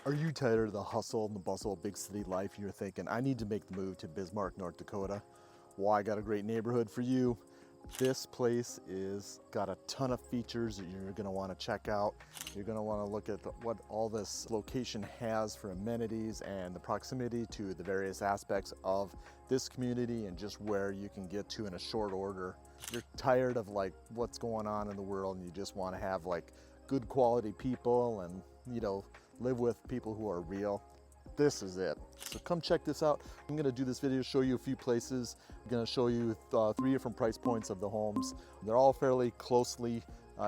Are you tired of the hustle and the bustle of big city life and you're thinking, I need to make the move to Bismarck, North Dakota? Well, I got a great neighborhood for you. This place is got a ton of features that you're gonna wanna check out. You're gonna wanna look at what all this location has for amenities and the proximity to the various aspects of this community and just where you can get to in a short order. You're tired of like what's going on in the world and you just wanna have like good quality people and live with people who are real. This is it. So come check this out. I'm gonna do this video, show you a few places. I'm gonna show you 3 different price points of the homes. They're all fairly closely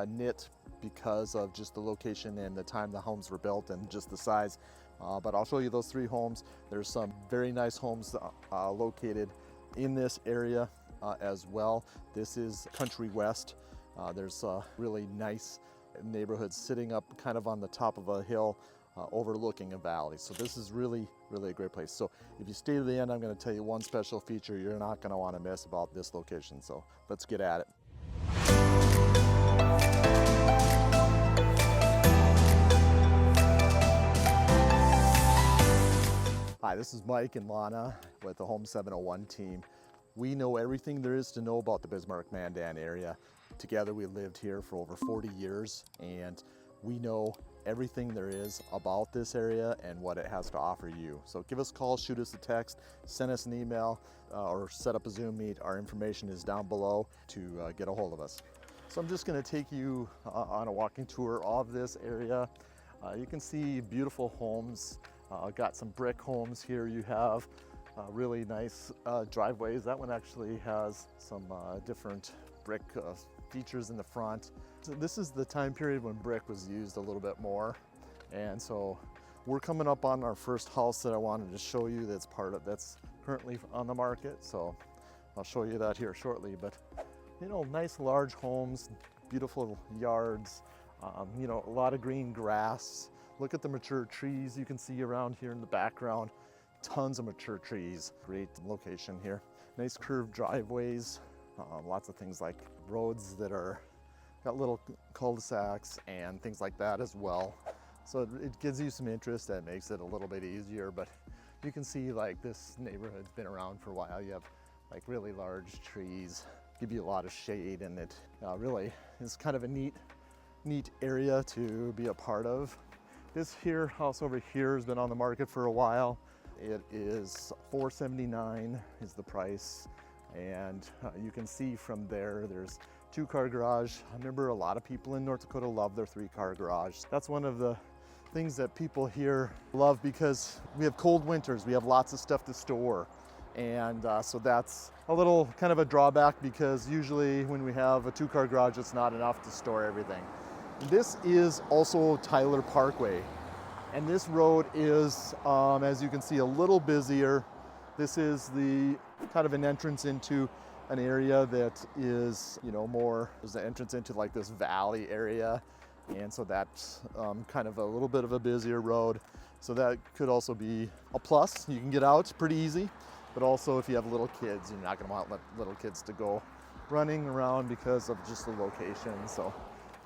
knit because of just the location and the time the homes were built and just the size. But I'll show you those 3 homes. There's some very nice homes located in this area as well. This is Country West. There's a really nice neighborhood sitting up kind of on the top of a hill overlooking a valley. So this is really a great place. So if you stay to the end, I'm going to tell you one special feature you're not going to want to miss about this location. So let's get at it. Hi, this is Mike and Lana with the Home 701 team. We know everything there is to know about the Bismarck-Mandan area. Together we lived here for over 40 years and we know everything there is about this area and what it has to offer you. So give us a call, shoot us a text, send us an email, or set up a Zoom meet. Our information is down below to get a hold of us. So I'm just going to take you on a walking tour of this area. You can see beautiful homes. Got some brick homes here. You have really nice driveways. That one actually has some different brick features in the front. So this is the time period when brick was used a little bit more. And so we're coming up on our first house that I wanted to show you that's currently on the market. So I'll show you that here shortly. But nice large homes, beautiful yards, a lot of green grass. Look at the mature trees you can see around here in the background. Tons of mature trees. Great location here. Nice curved driveways. Lots of things like roads that got little cul-de-sacs and things like that as well. So it gives you some interest that makes it a little bit easier, but you can see like this neighborhood's been around for a while. You have like really large trees, give you a lot of shade, and it really is kind of a neat area to be a part of. This house over here has been on the market for a while. It is $479 is the price. And you can see from there's 2-car garage. I remember a lot of people in North Dakota love their 3-car garage. That's one of the things that people here love because we have cold winters. We have lots of stuff to store. And so that's a little kind of a drawback because usually when we have a 2-car garage, it's not enough to store everything. This is also Tyler Parkway. And this road is, as you can see, a little busier. This is the kind of an entrance into an area that is, there's an entrance into like this valley area. And so that's kind of a little bit of a busier road. So that could also be a plus. You can get out pretty easy, but also if you have little kids, you're not gonna want little kids to go running around because of just the location. So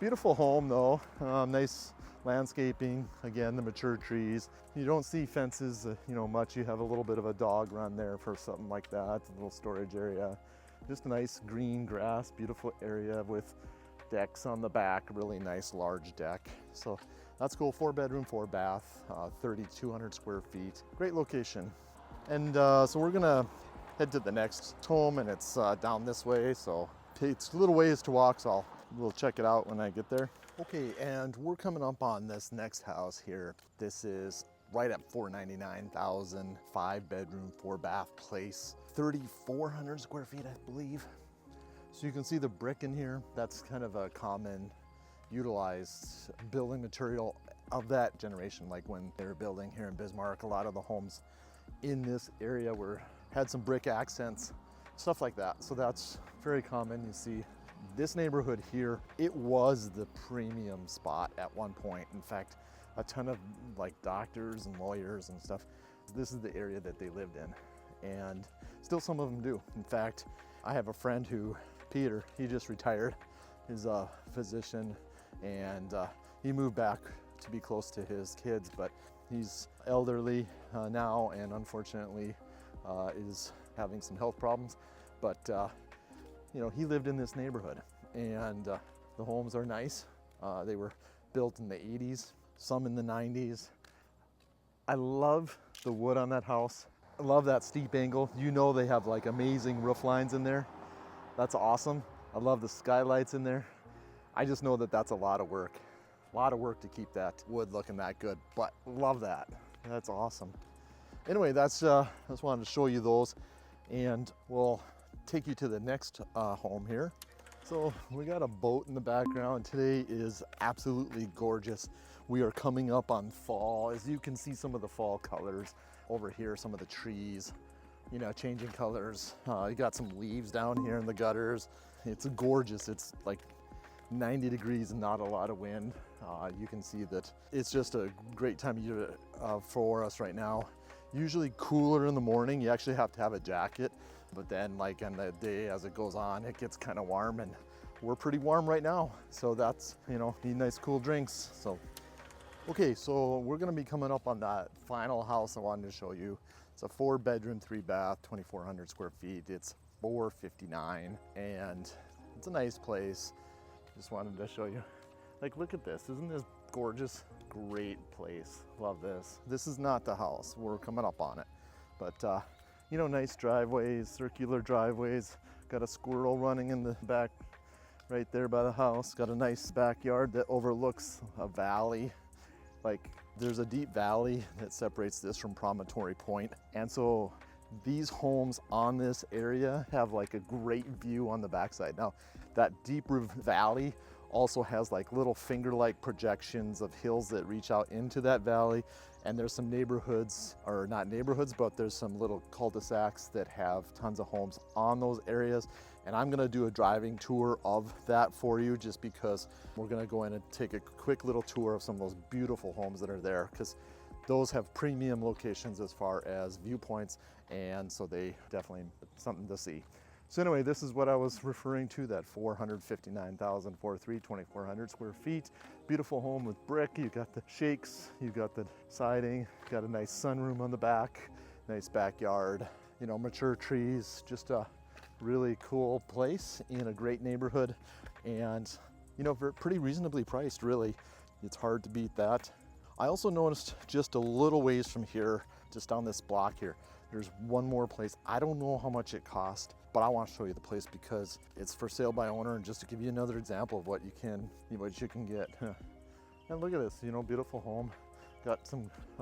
beautiful home though, nice landscaping, again, the mature trees. You don't see fences, much. You have a little bit of a dog run there for something like that, a little storage area. Just a nice green grass, beautiful area with decks on the back, really nice large deck. So that's cool, 4-bedroom, 4-bath, 3,200 square feet. Great location. And so we're gonna head to the next home and it's down this way. So it's a little ways to walk, so we'll check it out when I get there. Okay, and we're coming up on this next house here. This is right at $499,000, 5-bedroom, 4-bath place, 3,400 square feet, I believe. So you can see the brick in here. That's kind of a common utilized building material of that generation. Like when they were building here in Bismarck, a lot of the homes in this area had some brick accents, stuff like that. So that's very common. You see this neighborhood here, it was the premium spot at one point. In fact, a ton of like doctors and lawyers and stuff, this is the area that they lived in. And still some of them do. In fact, I have a friend Peter, he just retired. He's a physician and he moved back to be close to his kids, but he's elderly now, and unfortunately is having some health problems. But you know, he lived in this neighborhood, and the homes are nice. They were built in the 80s, some in the 90s. I love the wood on that house. I love that steep angle. You know, they have like amazing roof lines in there. That's awesome. I love the skylights in there. I just know that that's a lot of work. A lot of work to keep that wood looking that good, but love that. That's awesome. Anyway, that's just wanted to show you those, and we'll take you to the next home here. So we got a boat in the background. Today is absolutely gorgeous. We are coming up on fall. As you can see, some of the fall colors over here, some of the trees, you know, changing colors. You got some leaves down here in the gutters. It's gorgeous. It's like 90 degrees and not a lot of wind. You can see that it's just a great time of year for us right now. Usually cooler in the morning. You actually have to have a jacket, but then like on the day as it goes on, it gets kind of warm, and we're pretty warm right now. So that's, you know, need nice cool drinks. So, okay, so we're gonna be coming up on that final house I wanted to show you. It's a 4-bedroom, 3-bath, 2,400 square feet. It's $459, and it's a nice place. Just wanted to show you. Like, look at this. Isn't this gorgeous? Great place. Love this. This is not the house. We're coming up on it. But, you know, nice driveways, circular driveways. Got a squirrel running in the back right there by the house. Got a nice backyard that overlooks a valley. Like, there's a deep valley that separates this from Promontory Point. And so these homes on this area have like a great view on the backside. Now, that deep valley also has like little finger-like projections of hills that reach out into that valley. And there's some neighborhoods, or not neighborhoods, but there's some little cul-de-sacs that have tons of homes on those areas. And I'm gonna do a driving tour of that for you, just because we're gonna go in and take a quick little tour of some of those beautiful homes that are there, because those have premium locations as far as viewpoints, and so they definitely something to see. So anyway, this is what I was referring to, that 459,403, 2,400 square feet. Beautiful home with brick. You got the shakes, you got the siding, got a nice sunroom on the back, nice backyard, you know, mature trees, just a really cool place in a great neighborhood, and, you know, pretty reasonably priced, really. It's hard to beat that. I also noticed just a little ways from here, just down this block here, there's one more place. I don't know how much it cost, but I want to show you the place because it's for sale by owner, and just to give you another example of what you can get. And look at this, you know, beautiful home. Got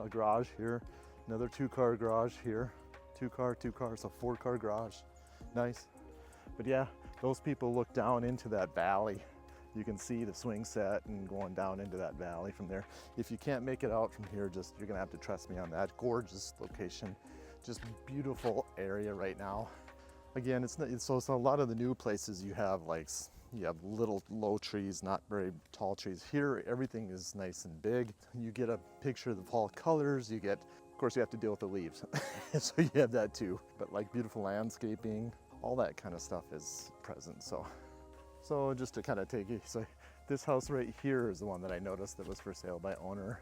a garage here, another 2-car garage here, 2-car, so 4-car garage. Nice. But yeah, those people look down into that valley. You can see the swing set and going down into that valley from there. If you can't make it out from here, you're gonna have to trust me on that. Gorgeous location, just beautiful area right now. Again, it's a lot of the new places you have little low trees, not very tall trees. Here, everything is nice and big. You get a picture of the fall colors. Of course, you have to deal with the leaves, so you have that too. But like beautiful landscaping, all that kind of stuff is present. So just to kind of take you, so this house right here is the one that I noticed that was for sale by owner.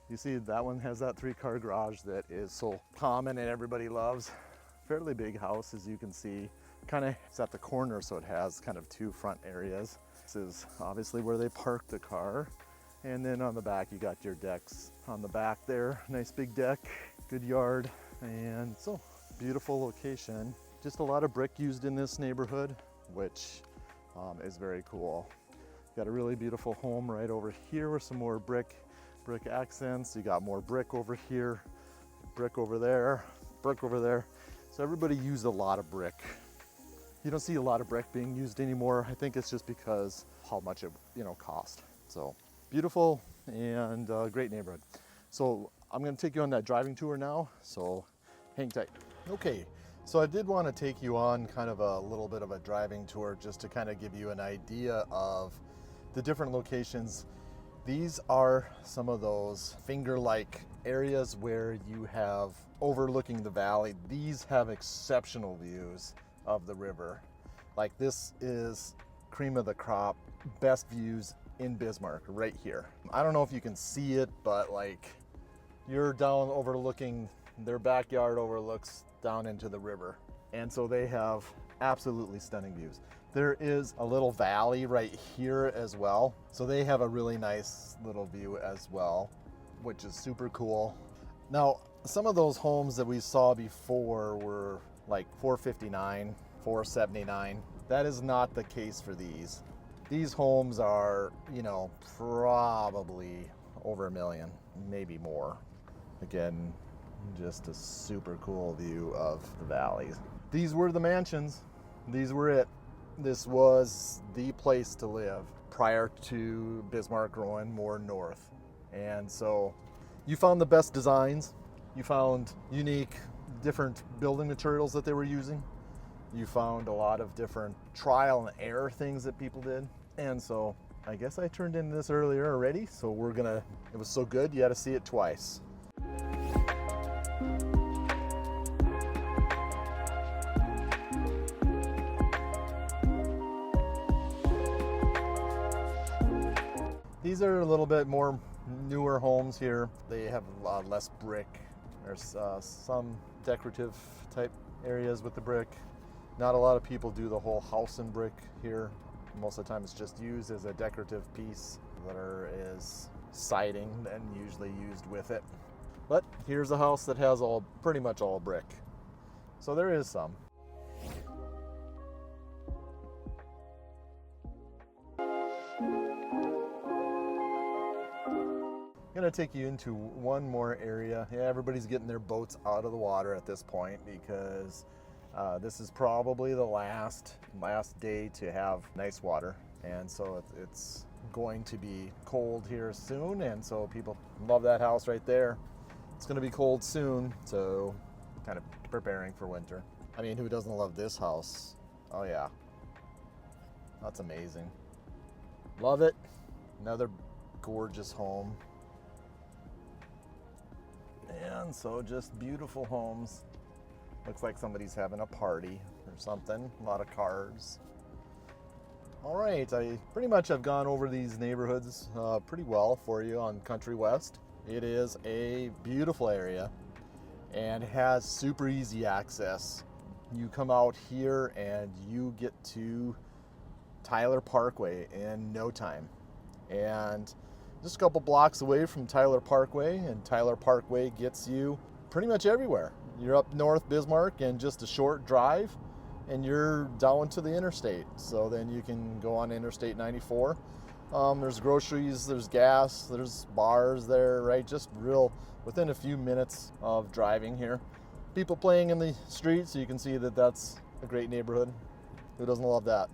You see that one has that 3-car garage that is so common and everybody loves. Fairly big house, as you can see. Kind of, it's at the corner, so it has kind of 2 front areas. This is obviously where they park the car. And then on the back, you got your decks on the back there. Nice big deck, good yard, and so beautiful location. Just a lot of brick used in this neighborhood, which is very cool. Got a really beautiful home right over here with some more brick accents. You got more brick over here, brick over there, brick over there. So everybody used a lot of brick. You don't see a lot of brick being used anymore. I think it's just because how much it, you know, cost. So beautiful and great neighborhood. So I'm gonna take you on that driving tour now, so hang tight. Okay, so I did want to take you on kind of a little bit of a driving tour just to kind of give you an idea of the different locations. These are some of those finger-like areas where you have overlooking the valley. These have exceptional views of the river. Like, this is cream of the crop, best views in Bismarck, right here. I don't know if you can see it, but like you're down overlooking, their backyard overlooks down into the river. And so they have absolutely stunning views. There is a little valley right here as well. So they have a really nice little view as well, which is super cool. Now, some of those homes that we saw before were like $459, $479. That is not the case for these. These homes are, you know, probably over $1 million, maybe more. Again, just a super cool view of the valleys. These were the mansions. These were it. This was the place to live prior to Bismarck growing more north. And so you found the best designs. You found unique, different building materials that they were using. You found a lot of different trial and error things that people did. And so I guess I turned in this earlier already. So it was so good, you had to see it twice. These are a little bit more newer homes here. They have a lot less brick. There's some decorative type areas with the brick. Not a lot of people do the whole house in brick here. Most of the time it's just used as a decorative piece. There is siding and usually used with it. But here's a house that has pretty much all brick. So there is some. I'm gonna take you into one more area. Yeah, everybody's getting their boats out of the water at this point because this is probably the last day to have nice water. And so it's going to be cold here soon. And so people love that house right there. It's gonna be cold soon. So kind of preparing for winter. I mean, who doesn't love this house? Oh yeah, that's amazing. Love it. Another gorgeous home. And so just beautiful homes. Looks like somebody's having a party or something. A lot of cars. All right, I pretty much have gone over these neighborhoods pretty well for you on Country West. It is a beautiful area and has super easy access. You come out here and you get to Tyler Parkway in no time. And just a couple blocks away from Tyler Parkway, and Tyler Parkway gets you pretty much everywhere. You're up north Bismarck and just a short drive and you're down to the interstate. So then you can go on Interstate 94. There's groceries, there's gas, there's bars there, right? Just within a few minutes of driving here. People playing in the street, so you can see that that's a great neighborhood. Who doesn't love that?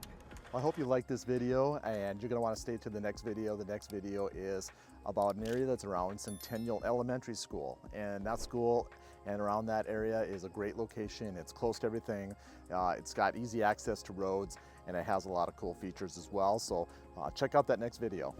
I hope you liked this video and you're going to want to stay to the next video. The next video is about an area that's around Centennial Elementary School. And that school and around that area is a great location. It's close to everything. It's got easy access to roads and it has a lot of cool features as well. So check out that next video.